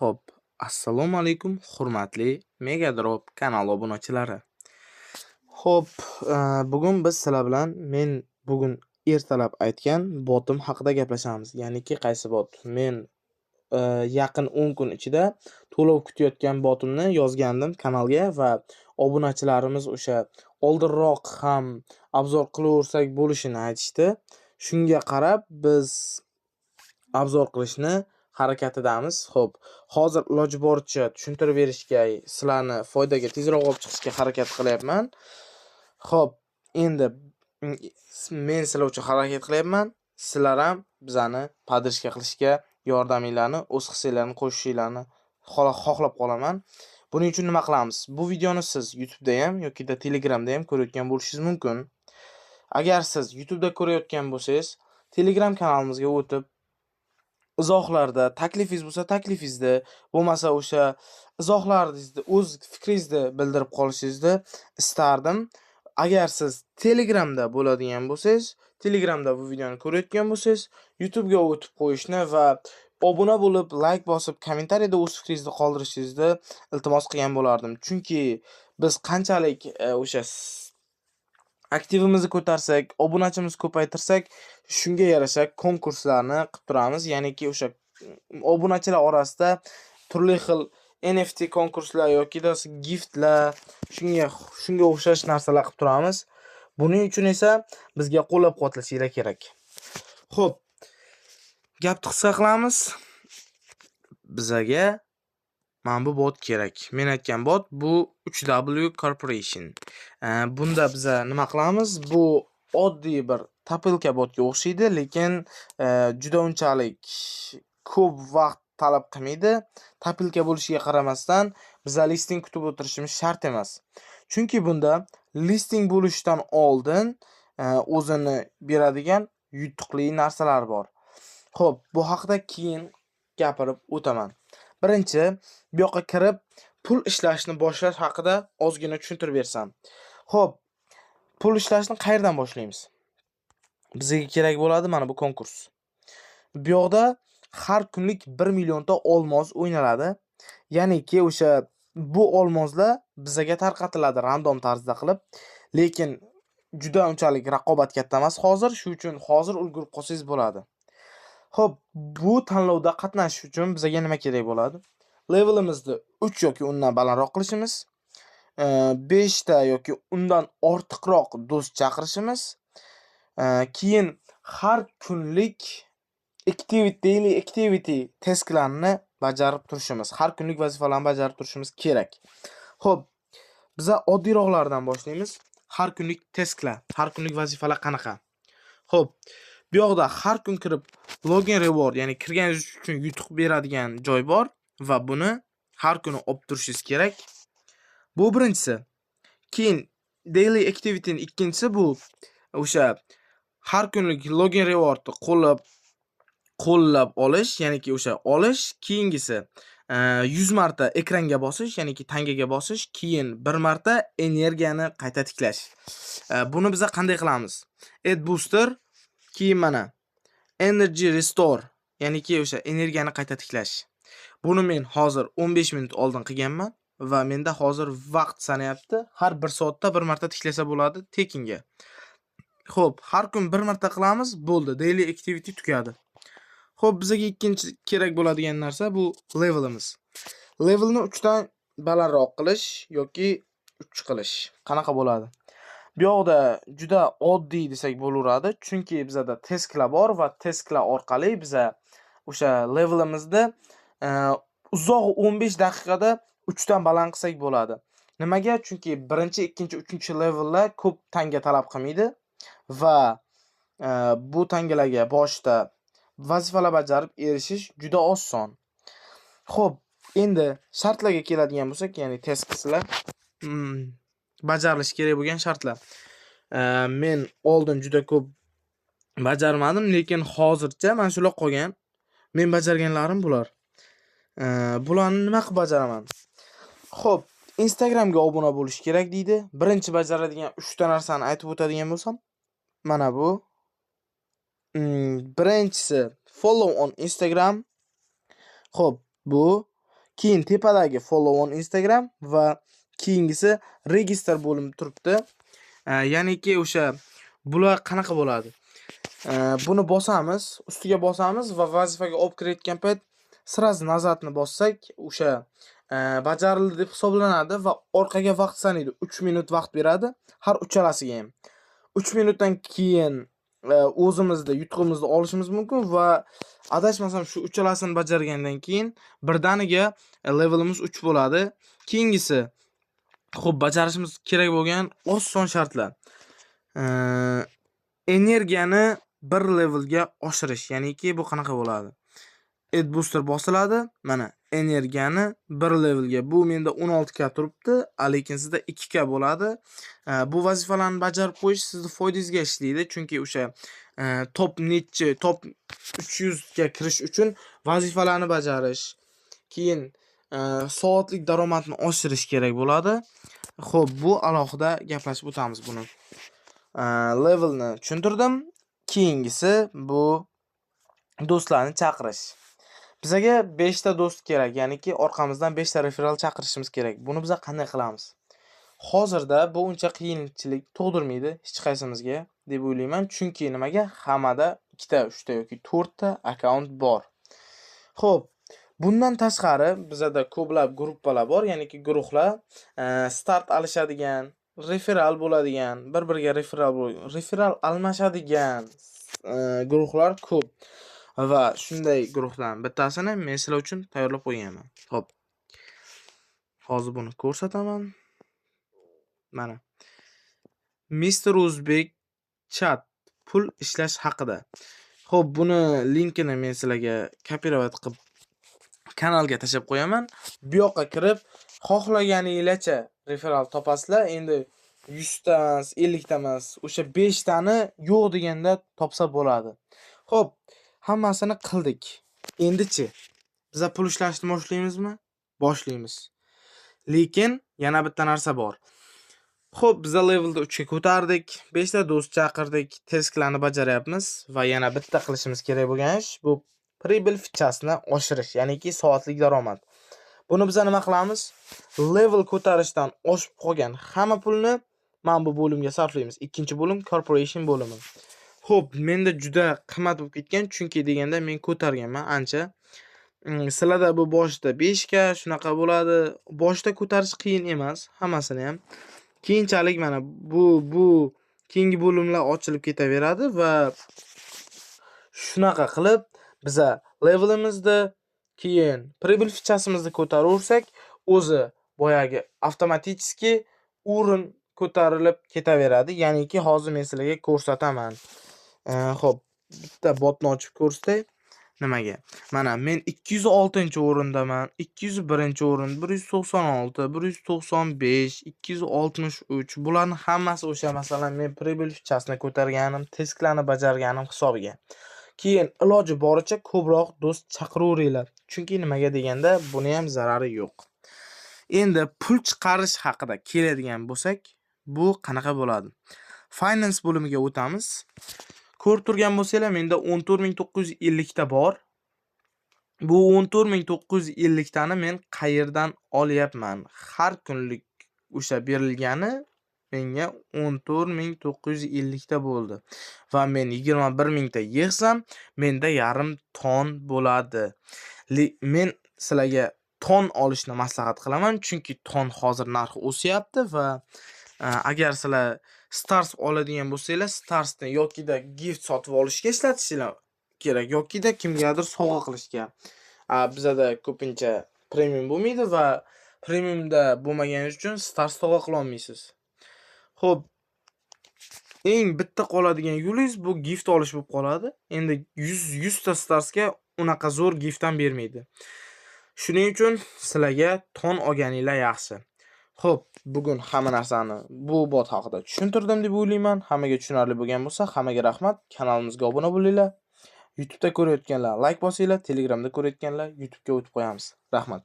Xo'p, assalomu alaykum, hurmatli Megadrop kanali obunachilari. Xo'p, bugun biz sizlar bilan men bugun ertalab aytgan botim haqida gaplashamiz. Ya'niki qaysi bot? Men yaqin 10 kun ichida to'lov kutayotgan botimni yozgandim kanalga va obunachilarimiz o'sha oldinroq ham obzor qilaversak bo'lishini aytishdi. Shunga qarab biz obzor qilishni harakatidamiz. Xo'p, hozir iloji boricha tushuntirib berishga, sizlarni foydaga tezroq olib chiqishga harakat qilyapman. Xo'p, endi men sizlar uchun harakat qilyapman. Sizlar ham bizani podrishka qilishga yordaminglarni, o'z hissalarini qo'shishinglarni xohlab qolaman. Buning uchun nima qilamiz? Bu videoni siz YouTube da ham yoki Telegramda ham ko'rayotgan bo'lishingiz mumkin. Agar siz YouTube da ko'rayotgan bo'lsangiz, Telegram kanalimizga o'tib izohlarda taklifingiz bo'lsa taklifingizda, bo'lmasa o'sha izohlaringizni o'z fikringizni bildirib qolishingizni istardim. Agar siz Telegramda bo'ladigan bo'lsangiz, Telegramda bu videoni ko'rayotgan bo'lsangiz, YouTube'ga o'tib qo'yishni va obuna bo'lib, like bosib, kommentariyada o'z fikringizni qoldirishingizni iltimos qilgan bo'lardim. Chunki biz qanchalik o'sha aktivimizni ko'tarsak, obunachimizni ko'paytirsak, shunga yarasha konkurslarni qilib turamiz. Ya'niki o'sha obunachilar orasida turli xil NFT konkurslar yoki giftlar, shunga o'xshash narsalar qilib turamiz. Buning uchun esa bizga qo'llab-quvvatlashinglar kerak. Xo'p, gapni qisqa qilamiz. Bizaga mana bu bot kerak. Men aytgan bot bu 3W Corporation. Bunda biz nima qilamiz? Bu oddiy bir tapilka botga o'xshaydi, lekin juda unchalik ko'p vaqt talab qilmaydi. Tapilka bo'lishiga qaramasdan biz listing kutib o'tirishimiz shart emas. Chunki bunda listing bo'lishidan oldin o'zini beradigan yutuqli narsalar bor. Xo'p, bu haqida keyin gapirib o'taman. Birinchi, bu yoqqa kirib pul ishlashni boshlash haqida ozgina tushuntirib bersam. Xo'p, pul ishlashni qayerdan boshlaymiz? Bizga kerak bo'ladi mana bu konkurs. Bu yoqda har kunlik 1 millionta olmos o'ynaladi. Ya'niki o'sha bu olmoslar bizga tarqatiladi random tarzda qilib, lekin juda unchalik raqobat katta emas hozir, shuning uchun hozir ulgurib qolsangiz bo'ladi. Xo'p, bu tanlovda qatnashish uchun bizga nima kerak bo'ladi? Levelimizni 3 yoki undan balandroq qilishimiz, 5 ta yoki undan ortiqroq do'st chaqirishimiz, keyin har kunlik daily activity tasklarni bajarib turishimiz, har kunlik vazifalarni bajarib turishimiz kerak. Xo'p, biz oddiyroqlardan boshlaymiz. Har kunlik tasklar, har kunlik vazifalar qanaqa? Xo'p, bu yoqda har kun kirib login reward, ya'ni kirganingiz uchun yutuq beradigan joy bor va buni har kuni olib turishingiz kerak. Bu birinchisi. Keyin daily activity ikkinchisi bu o'sha har kunlik login rewardni qo'llab olish, ya'niki o'sha olish, keyingisi 100 marta ekranga bosish, ya'niki tangaga bosish, keyin 1 marta energiyani qayta tiklash. Buni biz qanday qilamiz? Add booster, keyin mana energy restore, ya'niki o'sha energiyani qayta tiklash. Buni men hozir 15 minut oldin qilganman va menda hozir vaqt sanayapti. Har 1 soatda 1 marta tiklasa bo'ladi tekinga. Xo'p, har kun 1 marta qilamiz, bo'ldi. Daily activity tugadi. Xo'p, bizga ikkinchi kerak bo'ladigan narsa bu levelimiz. Levelni 3 dan balandroq qilish yoki 3 qilish. Qanaqa bo'ladi? Bu yoqda juda oddiy desak bo'laveradi, chunki bizda tasklar bor va tasklar orqali biz o'sha levelimizni uzoq 15 daqiqada 3 dan baland qilsak bo'ladi. Nimaga? Chunki 1-chi, 2-chi, 3-chi levellar ko'p tanga talab qilmaydi va bu tangalarga boshda vazifalar bajarib erishish juda oson. Xo'p, endi shartlarga keladigan bo'lsak, ya'ni tasklar bajarilishi kerak bo'lgan shartlar. Men oldin juda ko'p bajarmadim, lekin hozircha mana shular qolgan. Men bajarganlarim bular. Bularni nima qilib bajaraman? Xo'p, Instagramga obuna bo'lish kerak deydi. Birinchi bajaradigan 3 ta narsani aytib o'tadigan bo'lsam, mana bu. Birinchisi follow on Instagram. Xo'p, bu Keyin tepadagi follow on Instagram va keyingisi register bo'limi turibdi. Ya'niki o'sha bular qanaqa bo'ladi? Buni bosamiz, ustiga bosamiz va vazifaga olib kirayotgan payt sразу nazarni bossak, o'sha bajarildi deb hisoblanadi va orqaga vaqt sanaydi. 3 minut vaqt beradi har uchalasiga ham. 3 minutdan keyin o'zimizda yutug'imizni olishimiz mumkin va adashmasam shu uchalasini bajargandan keyin birdaniga levelimiz 3 bo'ladi. Keyingisi xo'p, bajarishimiz kerak bo'lgan oson shartlar. Energiyani bir levelga oshirish, ya'niki bu qanaqa bo'ladi? Add booster bosiladi. Mana energiyani bir levelga. Bu menda 16 k turibdi, lekin sizda 2 k bo'ladi. Bu vazifalarni bajarib qo'yish sizni foydangizga ishlaydi, chunki o'sha top 300 ga kirish uchun vazifalarni bajarish, keyin soatlik daromadni oshirish kerak bo'ladi. Xo'p, bu alohida gaplashib o'tamiz buni. Levelni tushuntirdim. Keyingisi bu do'stlarni chaqirish. Bizaga 5 ta do'st kerak, ya'niki orqamizdan 5 ta referral chaqirishimiz kerak. Buni biz qanday qilamiz? Hozirda bu uncha qiyinchilik tug'dirmaydi hech qaysimizga deb o'ylayman, chunki nimaga? Hammada 2 ta, 3 ta yoki 4 ta akkaunt bor. Xo'p, bundan tashqari bizada ko'plab gruppalar bor, ya'niki guruhlar, start alishadigan, referral bo'ladigan, bir-biriga referral almashadigan guruhlar ko'p. Va shunday guruhlardan bittasini men sizlar uchun tayyorlab qo'yganman. Xo'p. Hozir buni ko'rsataman. Mana. Mr. Uzbek chat pul ishlash haqida. Xo'p, buni linkini men sizlarga kopirovat qilib kanalga tashab qo'yaman. Bu yoqqa kirib, xohlaganingizcha referral topasizlar. Endi 100 ta emas, 50 ta emas, o'sha 5 tani yo'q deganda topsa bo'ladi. Xo'p, hammasini qildik. Endi-chi, biz pul ishlashni boshlaymizmi? Boshlaymiz. Lekin yana bitta narsa bor. Xo'p, biz levelda 3 ga ko'tardik, 5 ta do'st chaqirdik, testlarni bajaryapmiz va yana bitta qilishimiz kerak bo'lgan ish bu pribel fichasini oshirish, ya'niki soatlik daromad. Buni biz nima qilamiz? Level ko'tarishdan oshib qolgan hamma pulni mana bu bo'limga sarflaymiz. Ikkinchi bo'lim corporation bo'limi. Xo'p, menda juda qimmat bo'lib ketgan, chunki deganda men ko'targanman ancha. Sizlarda bu boshda 5 ga shunaqa bo'ladi. Boshda ko'tarish qiyin emas, hammasini ham. Keyinchalik mana bu keyingi bo'limlar ochilib ketaveradi va shunaqa qilib biza levelimizni keyin pribel fichasimizni ko'taraversak, o'zi boyagi avtomatik o'rin ko'tarilib ketaveradi. Ya'niki hozir men sizlarga ko'rsataman. Xo'p, bitta botni ochib ko'rsatay. Nimaga? Mana men 206-o'rindaman, 201-o'rin, 196, 195, 263. Bularning hammasi o'sha masalan men pribel fichasini ko'targanim, testlarni bajarganim hisobiga. Keyin iloji boricha ko'proq do'st chaqiraveringlar. Chunki nimaga deganda buni ham zarari yo'q. Endi pul chiqarish haqida keladigan bo'lsak, bu qanaqa bo'ladi? Finance bo'limiga o'tamiz. Ko'rib turgan bo'lsanglar, menda 14950 ta bor. Bu 14950 tani men qayerdan olyapman? Har kunlik o'sha berilgani menga 14950 ta bo'ldi. Va men 21000 ta yig'sam, menda yarim ton bo'ladi. Men sizlarga ton olishni maslahat qilaman, chunki ton hozir narxi o'syapti va agar sizlar Stars oladigan bo'lsanglar, Starsni yokida gift sotib olishga ishlatishinglar kerak, yokida kimgadir sovg'a qilishga. Bizada ko'pincha premium bo'lmaydi va premiumda bo'lmagani uchun Stars sovg'a qila olmaysiz. Xo'p, eng bitta qoladigan yo'lingiz bu gift olish bo'lib qoladi. Endi 100 ta Starsga unaqa zo'r gift ham bermaydi. Shuning uchun sizlarga ton olganinglar yaxshi. Xo'p, bugun hamma narsani bu bot haqida tushuntirdim deb o'ylayman. Hammaga tushunarli bo'lgan bo'lsa, hammaga rahmat. Kanalimizga obuna bo'linglar. YouTube'da ko'rayotganlar like bosinglar, Telegramda ko'rayotganlar YouTube'ga o'tib qo'yamiz. Rahmat.